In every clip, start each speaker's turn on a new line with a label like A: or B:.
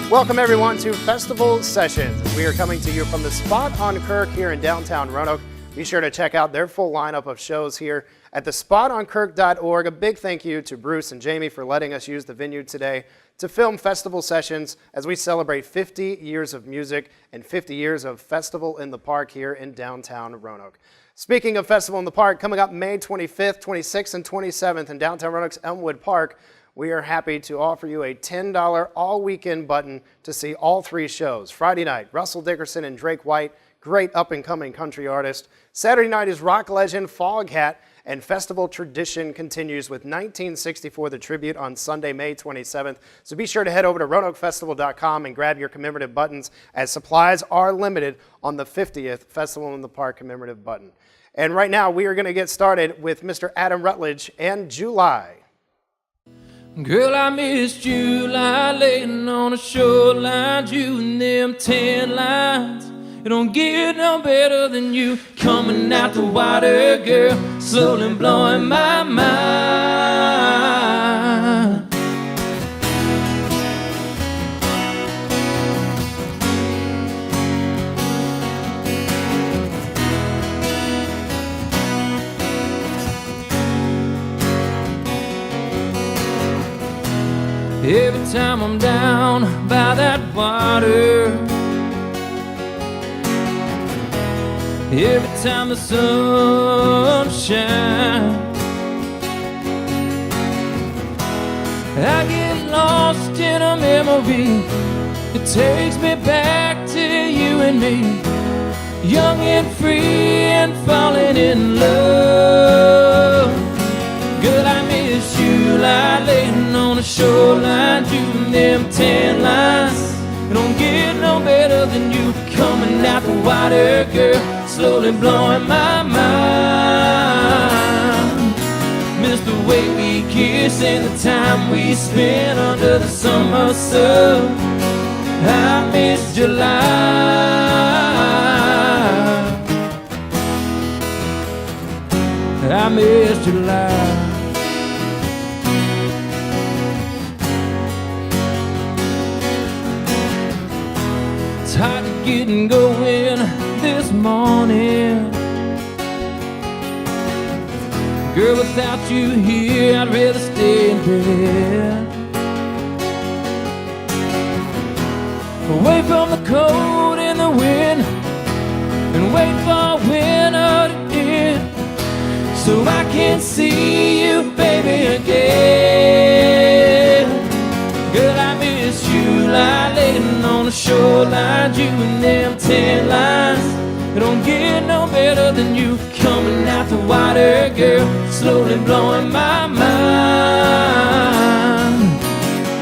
A: Welcome everyone to Festival Sessions. We are coming to you from the Spot on Kirk here in downtown Roanoke. Be sure to check out their full lineup of shows here at thespotonkirk.org. A big thank you to Bruce and Jamie for letting us use the venue today to film Festival Sessions as we celebrate 50 years of music and 50 years of Festival in the Park here in downtown Roanoke. Speaking of Festival in the Park, coming up May 25th, 26th, and 27th in downtown Roanoke's Elmwood Park, we are happy to offer you a $10 all-weekend button to see all three shows. Friday night, Russell Dickerson and Drake White, great up-and-coming country artist. Saturday night is rock legend Foghat, and festival tradition continues with 1964 The Tribute on Sunday, May 27th. So be sure to head over to RoanokeFestival.com and grab your commemorative buttons, as supplies are limited on the 50th Festival in the Park commemorative button. And right now, we are going to get started with Mr. Adam Rutledge and July.
B: Girl, I miss July, laying on the shoreline, you and them 10 lines. It don't get no better than you coming out the water, girl, slowly blowing my mind. Every time I'm down by that water, every time the sun shines, I get lost in a memory. It takes me back to you and me, young and free and falling in love. Girl, I miss you, laying on the shoreline, you and them 10 lines. It don't get no better than you coming out the water, girl, slowly blowing my mind. Miss the way we kiss and the time we spend under the summer sun. I miss July. I miss July. It's hard to get and going this morning. Girl, without you here, I'd rather stay in bed, away from the cold and the wind, and wait for winter to end, so I can see you, baby, again. Girl, I miss you, laying on the shoreline, you and them 10 lines. It don't get no better than you coming out the water, girl, slowly blowing my mind.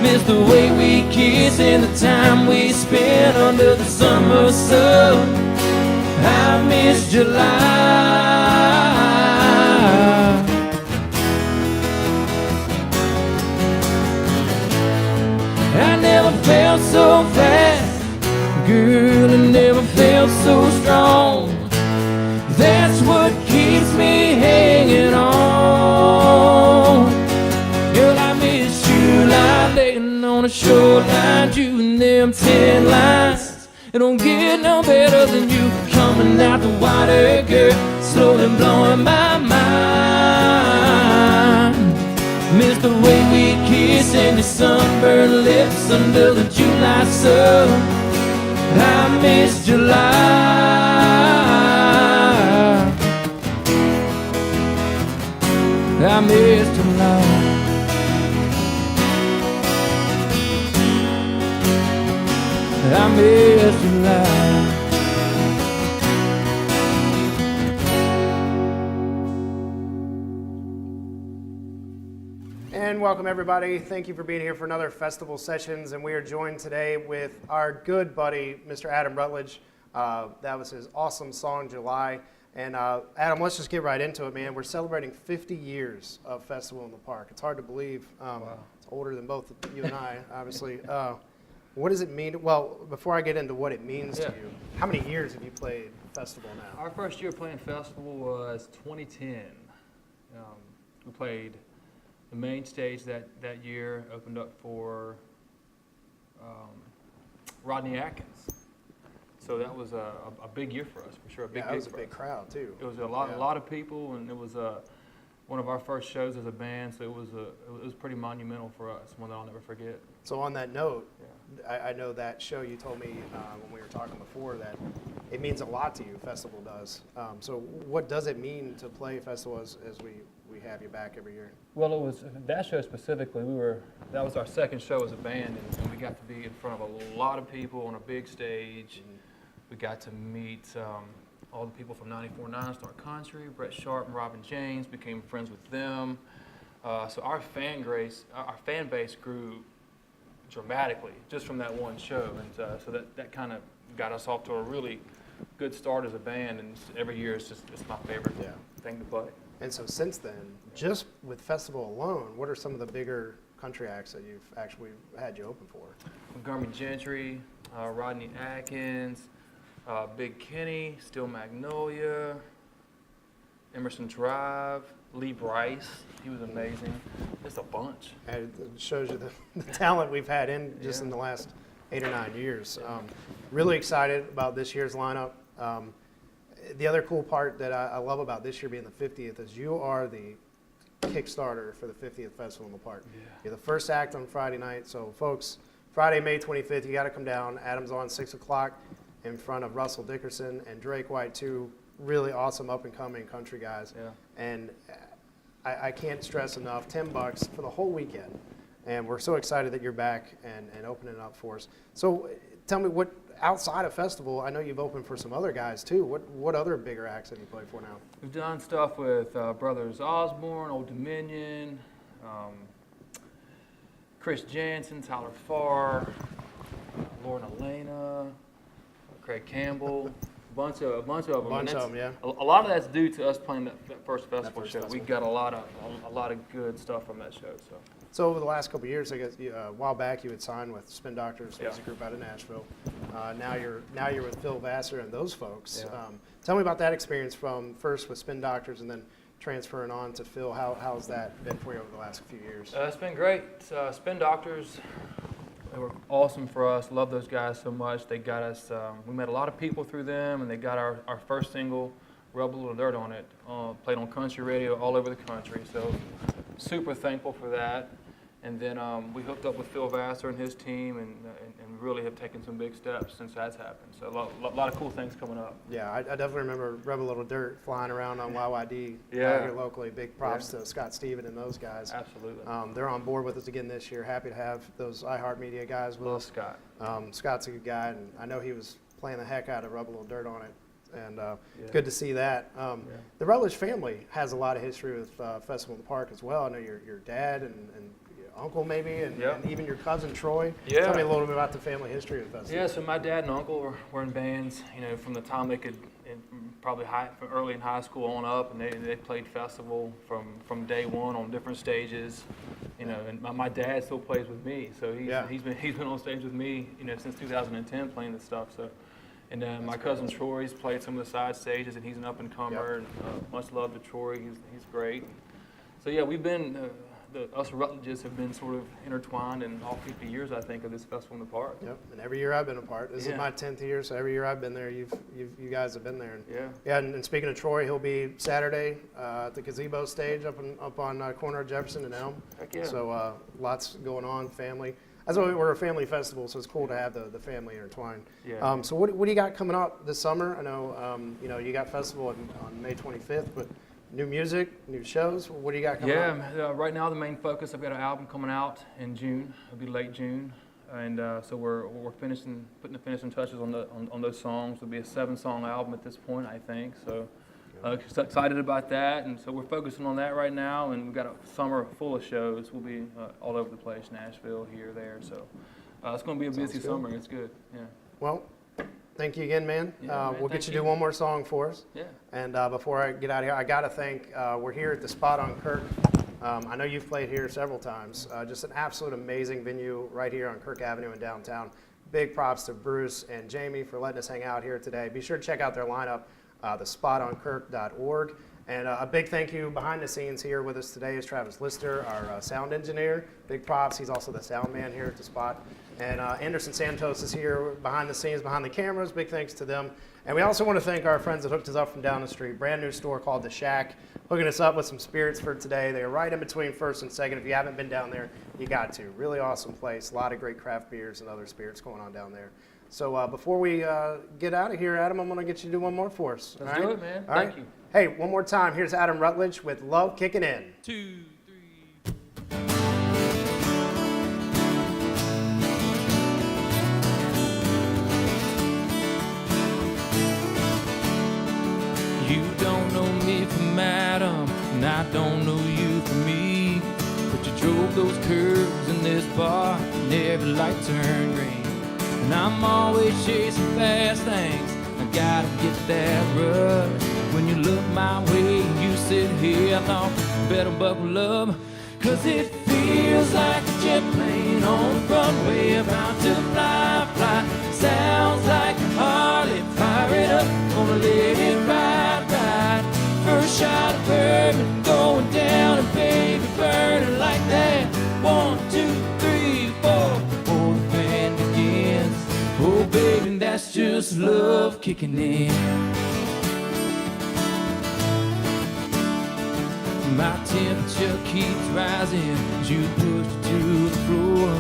B: Miss the way we kiss and the time we spend under the summer sun. I miss July. I never felt so fast, girl, I never felt so strong. That's what keeps me hanging on. Girl, I miss you, laying on the shoreline, you and them 10 lines. It don't get no better than you coming out the water, girl, slowly blowing my mind. Miss the way we kiss and your sunburned lips under the July sun. I miss July. I miss July. I miss July.
A: And welcome everybody. Thank you for being here for another Festival Sessions, and we are joined today with our good buddy, Mr. Adam Rutledge. That was his awesome song, July. And Adam, let's just get right into it, man. We're celebrating 50 years of Festival in the Park. It's hard to believe. Wow. It's older than both you and I, obviously. What does it mean? Well, before I get into what it means to
B: Yeah.
A: you, how many years have you played festival now?
B: Our first year playing festival was 2010. We played the main stage that year, opened up for Rodney Atkins. So that was a big year for us, for sure. A big
A: Yeah, it was a
B: gig for
A: big
B: us.
A: crowd too.
B: It was a lot of people, and it was one of our first shows as a band. So it was pretty monumental for us, one that I'll never forget.
A: So on that note,
B: Yeah.
A: I know that show you told me when we were talking before that it means a lot to you, festival does. So what does it mean to play festival as we have you back every year?
B: Well, it was that show specifically. That was our second show as a band, and we got to be in front of a lot of people on a big stage. We got to meet all the people from 94.9 Star Country, Brett Sharp and Robin James. Became friends with them. So our fan base grew dramatically just from that one show, and so that kind of got us off to a really good start as a band. And every year it's my favorite thing to play.
A: And so since then, just with festival alone, what are some of the bigger country acts that you've actually had you open for?
B: Montgomery Gentry, Rodney Atkins, Big Kenny, Steel Magnolia, Emerson Drive, Lee Bryce. He was amazing. Just a bunch.
A: And it shows you the talent we've had in just in the last 8 or 9 years. Really excited about this year's lineup. The other cool part that I love about this year being the 50th is you are the Kickstarter for the 50th Festival in the Park. Yeah. You're the first act on Friday night. So folks, Friday, May 25th, you got to come down. Adam's on 6 o'clock in front of Russell Dickerson and Drake White, two really awesome up-and-coming country guys. Yeah. And I can't stress enough, $10 for the whole weekend. And we're so excited that you're back and opening it up for us. So tell me, what outside of festival, I know you've opened for some other guys too. What other bigger acts have you played for now?
B: We've done stuff with Brothers Osborne, Old Dominion, Chris Jansen, Tyler Farr, Lauren Elena, Craig Campbell. A bunch of them. Yeah. A lot of that's due to us playing that first festival show. We got a lot of good stuff from that show.
A: So over the last couple of years, I guess a while back you had signed with Spin Doctors as a group out of Nashville. Now you're with Phil Vassar and those folks.
B: Yeah.
A: Tell me about that experience from first with Spin Doctors and then transferring on to Phil. How's that been for you over the last few years?
B: It's been great. Spin Doctors, they were awesome for us. Love those guys so much. They got us. We met a lot of people through them, and they got our first single, Rub a Little Dirt on it. Played on country radio all over the country. So super thankful for that. And then we hooked up with Phil Vassar and his team, and really have taken some big steps since that's happened. So a lot of cool things coming up.
A: Yeah, I definitely remember Rub a Little Dirt flying around on YYD here locally. Big props to Scott Steven and those guys.
B: Absolutely.
A: They're on board with us again this year. Happy to have those iHeartMedia guys with us.
B: Scott.
A: Scott's a good guy, and I know he was playing the heck out of Rub a Little Dirt on it. And good to see that. The Rutledge family has a lot of history with Festival in the Park as well. I know your dad and your uncle maybe, and even your cousin Troy.
B: Yeah.
A: Tell me a little bit about the family history of the festival.
B: Yeah, so my dad and uncle were in bands, from the time they could, probably from early in high school on up, and they played festival from day one on different stages. And my dad still plays with me, so he's been on stage with me, since 2010 playing this stuff. So. And then my cousin Troy's played some of the side stages, and he's an up-and-comer, and much love to Troy. He's great. So yeah, we've been, us Rutledges have been sort of intertwined in all 50 years, I think, of this festival in the park.
A: Yep, and every year I've been a part. This is my 10th year, so every year I've been there, you guys have been there. And, and speaking of Troy, he'll be Saturday at the Gazebo stage up on corner of Jefferson and Elm. Heck yeah. So lots going on, family. That's why we're a family festival, so it's cool to have the family intertwined. Yeah. So what do you got coming up this summer? I know you got festival on May 25th, but new music, new shows. What do you got coming up?
B: Yeah, right now the main focus. I've got an album coming out in June. It'll be late June, and so we're putting the finishing touches on those songs. It'll be a 7-song album at this point, I think. So. Excited about that, and so we're focusing on that right now, and we've got a summer full of shows. We'll be all over the place, Nashville, here, there, so it's going to be a busy summer. It's good, yeah.
A: Well, thank you again, man.
B: Man,
A: we'll get you to do one more song for us.
B: Yeah.
A: And before I get out of here, I got to thank, we're here at the Spot on Kirk I know you've played here several times. Just an absolute amazing venue right here on Kirk Avenue in downtown. Big props to Bruce and Jamie for letting us hang out here today. Be sure to check out their lineup, thespotonkirk.org. And a big thank you behind the scenes here with us today is Travis Lister, our sound engineer. Big props. He's also the sound man here at the Spot. And Anderson Santos is here behind the scenes, behind the cameras. Big thanks to them. And we also want to thank our friends that hooked us up from down the street. Brand new store called The Shack, hooking us up with some spirits for today. They are right in between First and Second. If you haven't been down there, you got to. Really awesome place. A lot of great craft beers and other spirits going on down there. So before we get out of here, Adam, I'm going to get you to do one more for us.
B: Let's do it, man.
A: All
B: Thank
A: right?
B: you.
A: Hey, one more time. Here's Adam Rutledge with Love Kickin' In.
B: 2, 3. You don't know me from Adam, and I don't know you from me. But you drove those curves in this bar, and every light turned green. And I'm always chasing fast things, I gotta get that rush. When you look my way, you sit here, I thought, better buckle up. Cause it feels like a jet plane on the runway, about to fly, fly. Sounds like a Harley, fire it up, gonna let it ride, ride. First shot of bourbon, going down, and baby, burning like that. 1, 2, 3, 4, before the band begins. Oh baby, that's just love kicking in. My temperature keeps rising as you push to the floor.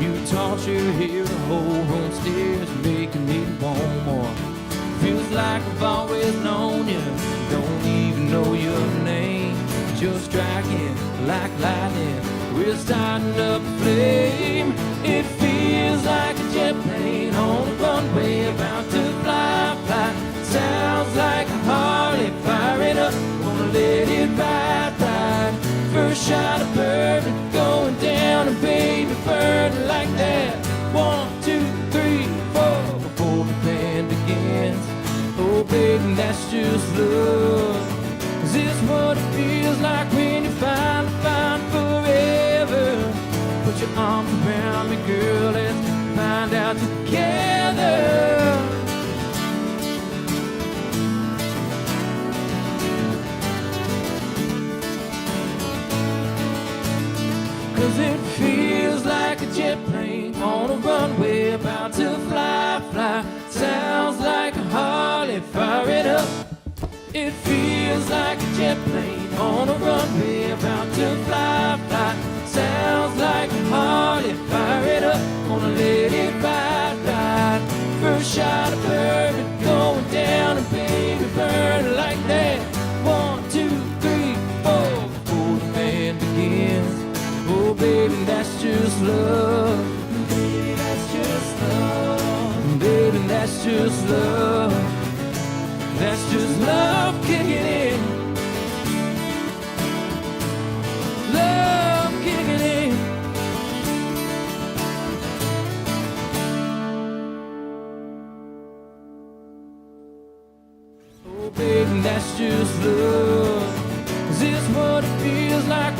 B: You toss your hair to hold on stairs, making me want more. Feels like I've always known you, don't even know your name. You're striking like lightning, we're starting up a flame. It feels like a jet plane on the runway, about to fly, fly. Sounds like a Harley, fire it up, gonna let it ride, ride. First shot of bourbon, going down, and baby, burning like that. 1, 2, 3, 4, before the band begins. Oh baby, that's just love. Is this what it feels like when you finally find forever? Put your arms around me, girl, let's find out together. Cause it feels like a jet plane on a runway, about to fly, fly. Sounds like a Harley, fire it up. It feels like a jet plane on a runway, about to fly, fly. Sounds like a Harley, fire it up, gonna let it ride, ride. First shot of bourbon, going down, and baby, burning like that. 1, 2, 3, 4, before the band begins. Oh baby, that's just love. Baby, that's just love. Baby, that's just love. That's just love kicking in. Love kicking in. Oh baby, that's just love. Is this what it feels like